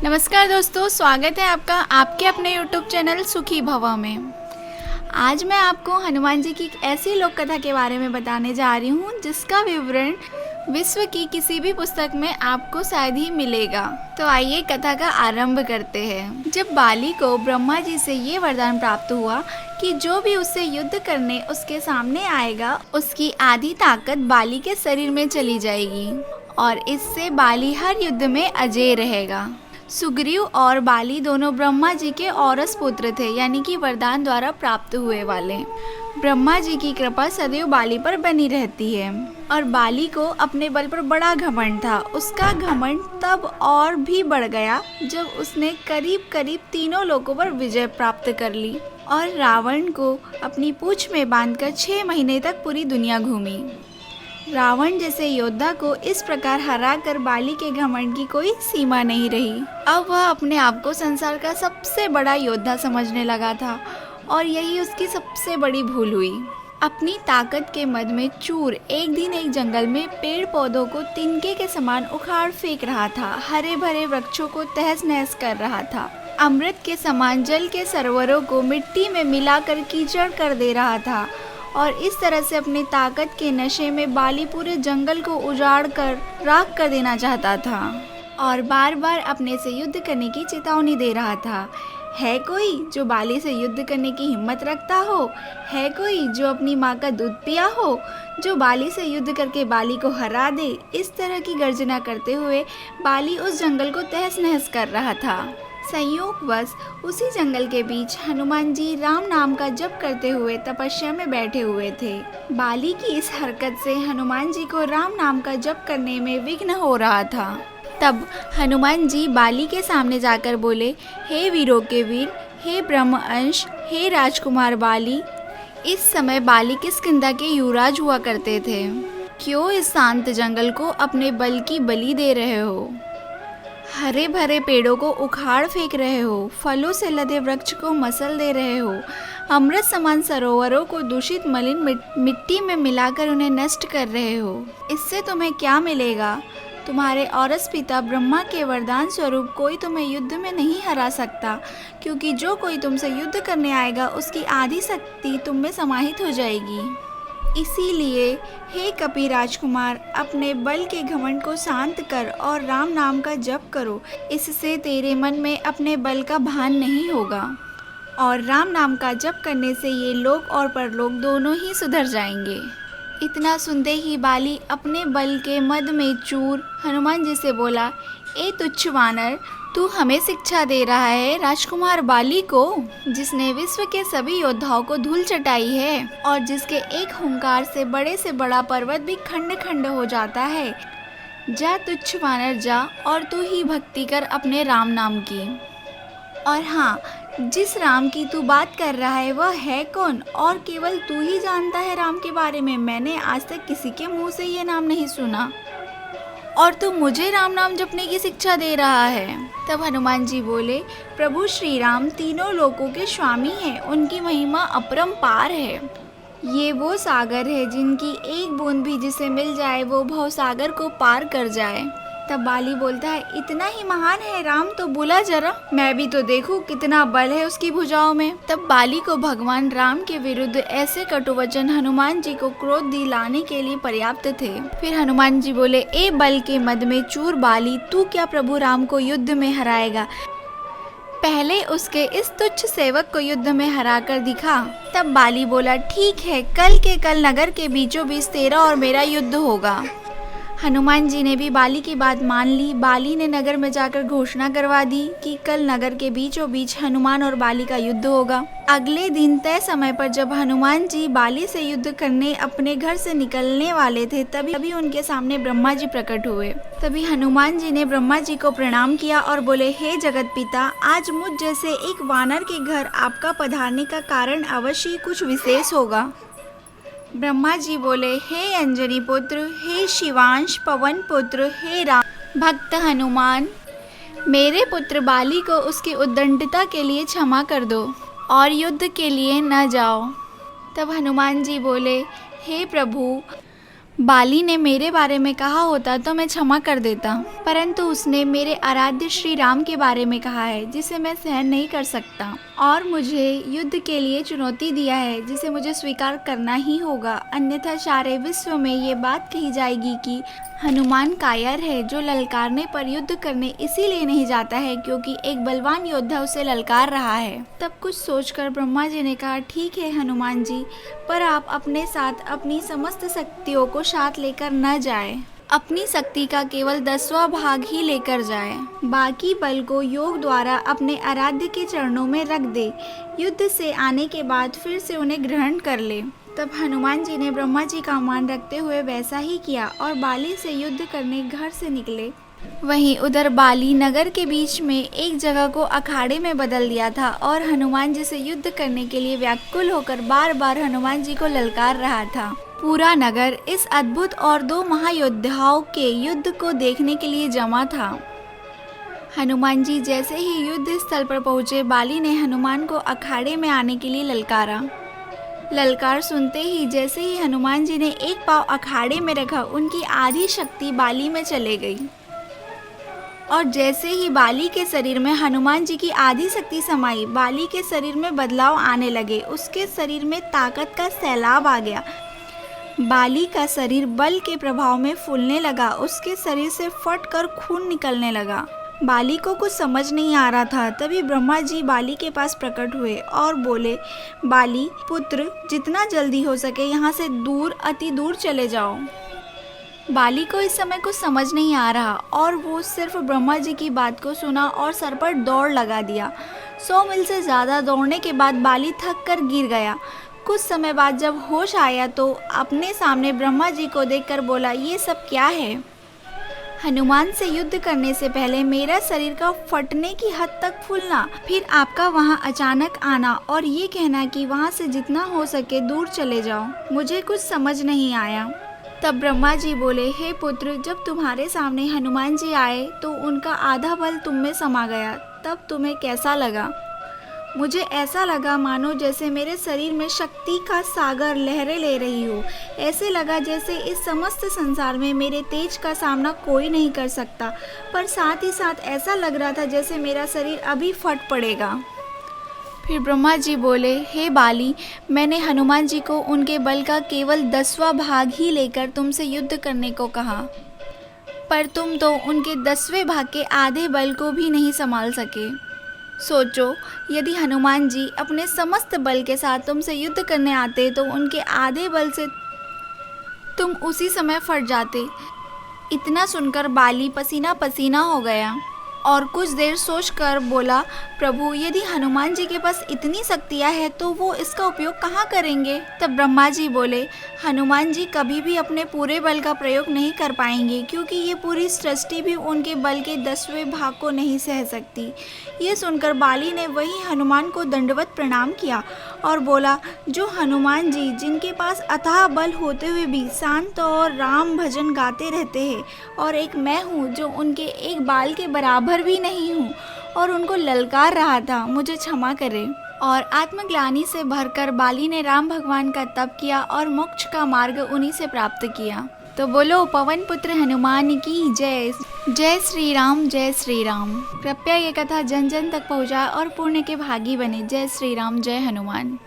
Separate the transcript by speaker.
Speaker 1: नमस्कार दोस्तों, स्वागत है आपका आपके अपने YouTube चैनल सुखी भवा में। आज मैं आपको हनुमान जी की एक ऐसी लोक कथा के बारे में बताने जा रही हूँ जिसका विवरण विश्व की किसी भी पुस्तक में आपको शायद ही मिलेगा। तो आइए कथा का आरंभ करते हैं। जब बाली को ब्रह्मा जी से ये वरदान प्राप्त हुआ कि जो भी उससे युद्ध करने उसके सामने आएगा उसकी आधी ताकत बाली के शरीर में चली जाएगी और इससे बाली हर युद्ध में अजेय रहेगा। सुग्रीव और बाली दोनों ब्रह्मा जी के औरस पुत्र थे, यानी कि वरदान द्वारा प्राप्त हुए वाले। ब्रह्मा जी की कृपा सदैव बाली पर बनी रहती है और बाली को अपने बल पर बड़ा घमंड था। उसका घमंड तब और भी बढ़ गया जब उसने करीब करीब तीनों लोकों पर विजय प्राप्त कर ली और रावण को अपनी पूंछ में बांधकर 6 महीने तक पूरी दुनिया घूमी। रावण जैसे योद्धा को इस प्रकार हराकर बाली के घमंड की कोई सीमा नहीं रही। अब वह अपने आप को संसार का सबसे बड़ा योद्धा समझने लगा था और यही उसकी सबसे बड़ी भूल हुई। अपनी ताकत के मद में चूर एक दिन एक जंगल में पेड़ पौधों को तिनके के समान उखाड़ फेंक रहा था, हरे भरे वृक्षों को तहस नहस कर रहा था, अमृत के समान जल के सरोवरों को मिट्टी में मिलाकर कीचड़ कर दे रहा था और इस तरह से अपनी ताकत के नशे में बाली पूरे जंगल को उजाड़ कर राख कर देना चाहता था और बार बार अपने से युद्ध करने की चेतावनी दे रहा था। है कोई जो बाली से युद्ध करने की हिम्मत रखता हो? है कोई जो अपनी माँ का दूध पिया हो, जो बाली से युद्ध करके बाली को हरा दे? इस तरह की गर्जना करते हुए बाली उस जंगल को तहस नहस कर रहा था। संयोगवश उसी जंगल के बीच हनुमान जी राम नाम का जप करते हुए तपस्या में बैठे हुए थे। बाली की इस हरकत से हनुमान जी को राम नाम का जप करने में विघ्न हो रहा था। तब हनुमान जी बाली के सामने जाकर बोले, हे वीरों के वीर, हे ब्रह्म अंश, हे राजकुमार बाली। इस समय बाली किष्किंधा के युवराज हुआ करते थे। क्यों इस शांत जंगल को अपने बल की बलि दे रहे हो? हरे भरे पेड़ों को उखाड़ फेंक रहे हो, फलों से लदे वृक्ष को मसल दे रहे हो, अमृत समान सरोवरों को दूषित मलिन मिट्टी में मिलाकर उन्हें नष्ट कर रहे हो। इससे तुम्हें क्या मिलेगा? तुम्हारे औरस पिता ब्रह्मा के वरदान स्वरूप कोई तुम्हें युद्ध में नहीं हरा सकता, क्योंकि जो कोई तुमसे युद्ध करने आएगा उसकी आधी शक्ति तुम में समाहित हो जाएगी। इसीलिए हे कपि राजकुमार, अपने बल के घमंड को शांत कर और राम नाम का जप करो। इससे तेरे मन में अपने बल का भान नहीं होगा और राम नाम का जप करने से ये लोक और परलोक दोनों ही सुधर जाएंगे। इतना सुनते ही बाली अपने बल के मद में चूर हनुमान जी से बोला, ए तुच्छ वानर, तू हमें शिक्षा दे रहा है राजकुमार बाली को, जिसने विश्व के सभी योद्धाओं को धूल चटाई है और जिसके एक हुंकार से बड़ा पर्वत भी खंड खंड हो जाता है। जा तुच्छ वानर, जा और तू ही भक्ति कर अपने राम नाम की। और हाँ, जिस राम की तू बात कर रहा है वह है कौन? और केवल तू ही जानता है राम के बारे में। मैंने आज तक किसी के मुंह से ये नाम नहीं सुना और तू मुझे राम नाम जपने की शिक्षा दे रहा है। तब हनुमान जी बोले, प्रभु श्री राम तीनों लोकों के स्वामी हैं, उनकी महिमा अपरंपार है। ये वो सागर है जिनकी एक बूंद भी जिसे मिल जाए वो भव सागर को पार कर जाए। तब बाली बोलता है, इतना ही महान है राम तो बुला जरा, मैं भी तो देखूं कितना बल है उसकी भुजाओं में। तब बाली को भगवान राम के विरुद्ध ऐसे कटुवचन हनुमान जी को क्रोध दिलाने के लिए पर्याप्त थे। फिर हनुमान जी बोले, ए बल के मद में चूर बाली, तू क्या प्रभु राम को युद्ध में हराएगा? पहले उसके इस तुच्छ सेवक को युद्ध में हरा कर दिखा। तब बाली बोला, ठीक है, कल के कल नगर के बीचों बीच तेरा और मेरा युद्ध होगा। हनुमान जी ने भी बाली की बात मान ली। बाली ने नगर में जाकर घोषणा करवा दी कि कल नगर के बीचों बीच हनुमान और बाली का युद्ध होगा। अगले दिन तय समय पर जब हनुमान जी बाली से युद्ध करने अपने घर से निकलने वाले थे तभी उनके सामने ब्रह्मा जी प्रकट हुए। तभी हनुमान जी ने ब्रह्मा जी को प्रणाम किया और बोले, हे जगत पिता, आज मुझ जैसे एक वानर के घर आपका पधारने का कारण अवश्य ही कुछ विशेष होगा। ब्रह्मा जी बोले, हे अंजनी पुत्र, हे शिवांश पवन पुत्र, हे राम भक्त हनुमान, मेरे पुत्र बाली को उसकी उद्दंडता के लिए क्षमा कर दो और युद्ध के लिए न जाओ। तब हनुमान जी बोले, हे प्रभु, बाली ने मेरे बारे में कहा होता तो मैं क्षमा कर देता, परंतु उसने मेरे आराध्य श्री राम के बारे में कहा है जिसे मैं सहन नहीं कर सकता, और मुझे युद्ध के लिए चुनौती दिया है जिसे मुझे स्वीकार करना ही होगा, अन्यथा सारे विश्व में ये बात कही जाएगी कि हनुमान कायर है, जो ललकारने पर युद्ध करने इसीलिए नहीं जाता है क्योंकि एक बलवान योद्धा उसे ललकार रहा है। तब कुछ सोचकर ब्रह्मा जी ने कहा, ठीक है हनुमान जी, पर आप अपने साथ अपनी समस्त शक्तियों को साथ लेकर न जाए। अपनी शक्ति का केवल 10वां भाग ही लेकर जाए, बाकी बल को योग द्वारा अपने आराध्य के चरणों में रख दे। युद्ध से आने के बाद फिर से उन्हें ग्रहण कर ले। तब हनुमान जी ने ब्रह्मा जी का मान रखते हुए वैसा ही किया और बाली से युद्ध करने घर से निकले। वहीं उधर बाली नगर के बीच में एक जगह को अखाड़े में बदल दिया था और हनुमान जी से युद्ध करने के लिए व्याकुल होकर बार बार हनुमान जी को ललकार रहा था। पूरा नगर इस अद्भुत और 2 महायोद्धाओं के युद्ध को देखने के लिए जमा था। हनुमान जी जैसे ही युद्ध स्थल पर पहुंचे, बाली ने हनुमान को अखाड़े में आने के लिए ललकारा। ललकार सुनते ही जैसे ही हनुमान जी ने एक पाँव अखाड़े में रखा, उनकी आधी शक्ति बाली में चले गई, और जैसे ही बाली के शरीर में हनुमान जी की आधी शक्ति समाई, बाली के शरीर में बदलाव आने लगे। उसके शरीर में ताकत का सैलाब आ गया। बाली का शरीर बल के प्रभाव में फूलने लगा, उसके शरीर से फट कर खून निकलने लगा। बाली को कुछ समझ नहीं आ रहा था। तभी ब्रह्मा जी बाली के पास प्रकट हुए और बोले, बाली पुत्र, जितना जल्दी हो सके यहाँ से दूर, अति दूर चले जाओ। बाली को इस समय कुछ समझ नहीं आ रहा और वो सिर्फ ब्रह्मा जी की बात को सुना और सर पर दौड़ लगा दिया। 100 मील से ज़्यादा दौड़ने के बाद बाली थक कर गिर गया। कुछ समय बाद जब होश आया तो अपने सामने ब्रह्मा जी को देखकर बोला, ये सब क्या है? हनुमान से युद्ध करने से पहले मेरा शरीर का फटने की हद तक फूलना, फिर आपका वहां अचानक आना और ये कहना कि वहां से जितना हो सके दूर चले जाओ, मुझे कुछ समझ नहीं आया। तब ब्रह्मा जी बोले, हे पुत्र, जब तुम्हारे सामने हनुमान जी आए तो उनका आधा बल तुम में समा गया, तब तुम्हें कैसा लगा? मुझे ऐसा लगा मानो जैसे मेरे शरीर में शक्ति का सागर लहरें ले रही हो। ऐसे लगा जैसे इस समस्त संसार में मेरे तेज का सामना कोई नहीं कर सकता, पर साथ ही साथ ऐसा लग रहा था जैसे मेरा शरीर अभी फट पड़ेगा। फिर ब्रह्मा जी बोले, हे बाली, मैंने हनुमान जी को उनके बल का केवल 10वां भाग ही लेकर तुमसे युद्ध करने को कहा, पर तुम तो उनके 10वें भाग के आधे बल को भी नहीं संभाल सके। सोचो, यदि हनुमान जी अपने समस्त बल के साथ तुमसे युद्ध करने आते तो उनके आधे बल से तुम उसी समय फट जाते। इतना सुनकर बाली पसीना पसीना हो गया और कुछ देर सोचकर बोला, प्रभु, यदि हनुमान जी के पास इतनी शक्तियाँ हैं तो वो इसका उपयोग कहाँ करेंगे? तब ब्रह्मा जी बोले, हनुमान जी कभी भी अपने पूरे बल का प्रयोग नहीं कर पाएंगे, क्योंकि ये पूरी सृष्टि भी उनके बल के 10वें भाग को नहीं सह सकती। ये सुनकर बाली ने वही हनुमान को दंडवत प्रणाम किया और बोला, जो हनुमान जी जिनके पास अथाह बल होते हुए भी शांत और राम भजन गाते रहते हैं, और एक मैं हूँ जो उनके एक बाल के बराबर भी नहीं हूँ और उनको ललकार रहा था, मुझे क्षमा करे। और आत्मग्लानि से भरकर बाली ने राम भगवान का तप किया और मोक्ष का मार्ग उन्हीं से प्राप्त किया। तो बोलो पवन पुत्र हनुमान की जय। जय श्री राम, जय श्री राम। कृपया ये कथा जन जन तक पहुँचाए और पुण्य के भागी बने। जय श्री राम, जय हनुमान।